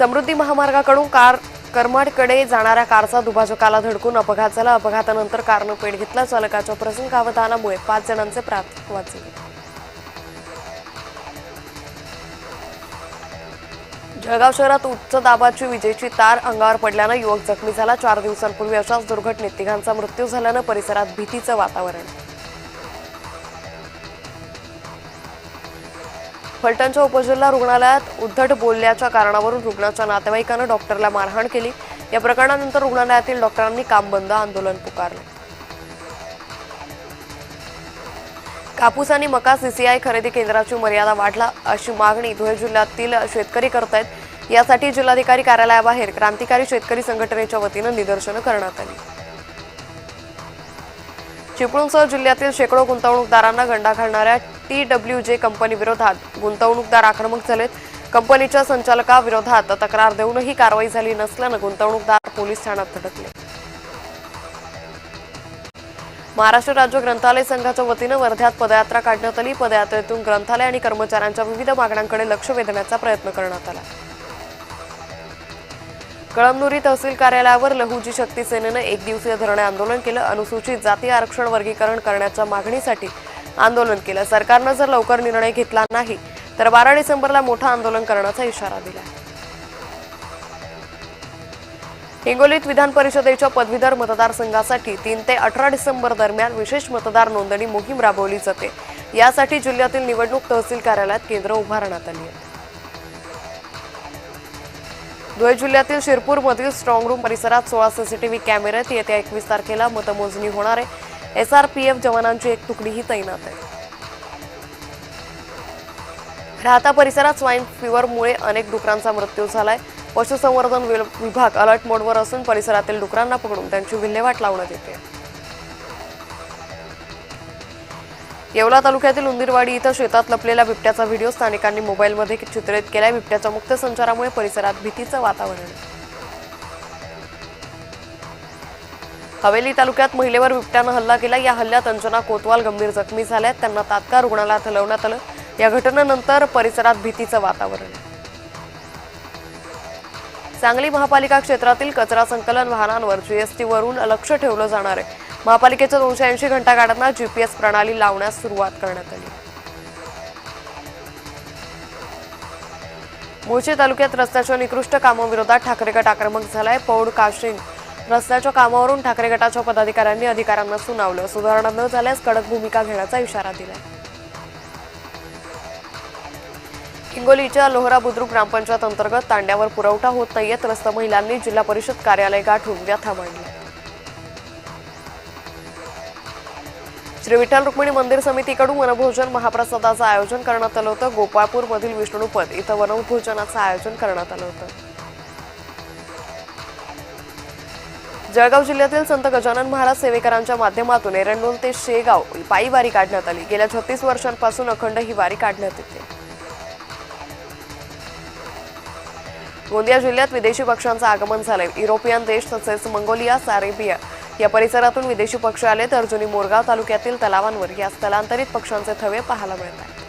समृद्धी महामार्गाकडून करमाडकडे जाणाऱ्या कारचा दुभाजकाला धडकून अपघात झाला। अपघातानंतर कारनं पेट घेतला। चालकाच्या प्रसंगावधानामुळे 5 जणांचे प्राण वाचले। जळगाव शहरात उच्च दाबाची विजेची तार अंगावर पडल्यानं युवक जखमी झाला। 4 दिवसांपूर्वी अशाच दुर्घटनेत तिघांचा मृत्यू झाल्यानं परिसरात भीतीचं वातावरण। फलटणच्या उपजिल्हा रुग्णालयात उद्धट बोलल्याच्या कारणावरून रुग्णाच्या नातेवाईकांना डॉक्टरला मारहाण केली। या प्रकरणानंतर रुग्णालयातील डॉक्टरांनी काम बंद आंदोलन पुकारले। कापूस आणि मका सीसीआय खरेदी केंद्राची मर्यादा वाढला अशी मागणी धुळे जिल्ह्यातील शेतकरी करत आहेत। यासाठी जिल्हाधिकारी कार्यालयाबाहेर क्रांतिकारी शेतकरी संघटनेच्या वतीने निदर्शनं करण्यात आली। चिपळूणसह जिल्ह्यातील शेकडो गुंतवणूकदारांना गंडा घालणाऱ्या TWJ कंपनी विरोधात गुंतवणूकदार आक्रमक झालेत। कंपनीच्या संचालकाविरोधात तक्रार देऊनही कारवाई झाली नसल्यानं गुंतवणूकदार पोलीस ठाण्यात धडकले। महाराष्ट्र राज्य ग्रंथालय संघाच्या वतीने वर्ध्यात पदयात्रा काढण्यात आली। पदयात्रेतून ग्रंथालय आणि कर्मचाऱ्यांच्या विविध मागण्यांकडे लक्ष वेधण्याचा प्रयत्न करण्यात आला। कळमनुरी तहसील कार्यालयावर लहुजी शक्ती सेनेने 1 दिवसीय धरणे आंदोलन केलं। अनुसूचित जाती आरक्षण वर्गीकरण करण्याच्या मागणीसाठी आंदोलन केलं। सरकारने जर लवकर निर्णय घेतला नाही तर 12 डिसेंबरला मोठं आंदोलन करण्याचा इशारा दिला। हिंगोलीत विधान परिषदेच्या पदवीधर मतदारसंघासाठी 3 ते 18 डिसेंबर दरम्यान विशेष मतदार नोंदणी मोहीम राबवली जाते। यासाठी जिल्ह्यातील निवडणूक तहसील कार्यालयात केंद्र उभारण्यात आली आहे। धुळे जिल्ह्यातील शिरपूरमधील स्ट्रॉंग रूम परिसरात 16 सीसीटीव्ही कॅमेऱ्यात येत्या 21 तारखेला मतमोजणी होणार आहे। SRPF जवानांची एक तुकडीही तैनात आहे। राहता परिसरात स्वाईन फीवरमुळे अनेक डुकरांचा मृत्यू झालाय। पशुसंवर्धन विभाग अलर्ट मोडवर असून परिसरातील डुकरांना पकडून त्यांची विल्हेवाट लावण्यात येते। येवला तालुक्यातील उंदीरवाडी इथं शेतात लपलेल्या बिबट्याचा व्हिडिओ स्थानिकांनी मोबाईलमध्ये चित्रित केलाय। बिबट्याच्या मुक्त संचारामुळे परिसरात भीतीचं वातावरण आहे। हवेली तालुक्यात महिलेवर बिबट्यानं हल्ला केला। या हल्ल्यात अंजना कोतवाल गंभीर जखमी झाल्यात। त्यांना तात्काळ रुग्णालयात हलवण्यात आलं। या घटनेनंतर परिसरात भीतीचं वातावरण आहे। सांगली महापालिका क्षेत्रातील कचरा संकलन वाहनांवर GST वरून लक्ष ठेवलं जाणार आहे। महापालिकेच्या 280 घंटा गाड्यांना GPS प्रणाली लावण्यास सुरुवात करण्यात आली। मुळशी तालुक्यात रस्त्याच्या निकृष्ट कामाविरोधात ठाकरे गट आक्रमक झालाय। पौड काशिंग रस्त्याच्या कामावरून ठाकरे गटाच्या पदाधिकाऱ्यांनी अधिकाऱ्यांना सुनावलं। सुधारणा न झाल्यास कडक भूमिका घेण्याचा इशारा दिलाय। हिंगोलीच्या लोहरा बुद्रुक ग्रामपंचायत अंतर्गत तांड्यावर पुरवठा होत नाहीये। त्रस्त महिलांनी जिल्हा परिषद कार्यालय गाठून व्यथा मांडली। श्री विठ्ठल रुक्मिणी मंदिर समितीकडून वनभोजन महाप्रसादाचं आयोजन करण्यात आलं होतं। गोपाळपूरमधील विष्णुपद इथं वनभोजनाचं आयोजन करण्यात आलं होतं। जळगाव जिल्ह्यातील संत गजानन महाराज सेवेकरांच्या माध्यमातून एरंडोल ते शेगाव पायी वारी काढण्यात आली। गेल्या 36 वर्षांपासून अखंड ही वारी काढण्यात येते। गोंदिया जिल्ह्यात विदेशी पक्ष्यांचं आगमन झालंय। युरोपियन देश तसेच मंगोलिया, अरेबिया या परिसरातून विदेशी पक्षी आले तर अर्जुनी मोरगाव तालुक्यातील तलावांवर या स्थलांतरित पक्ष्यांचे थवे पाहायला मिळतात।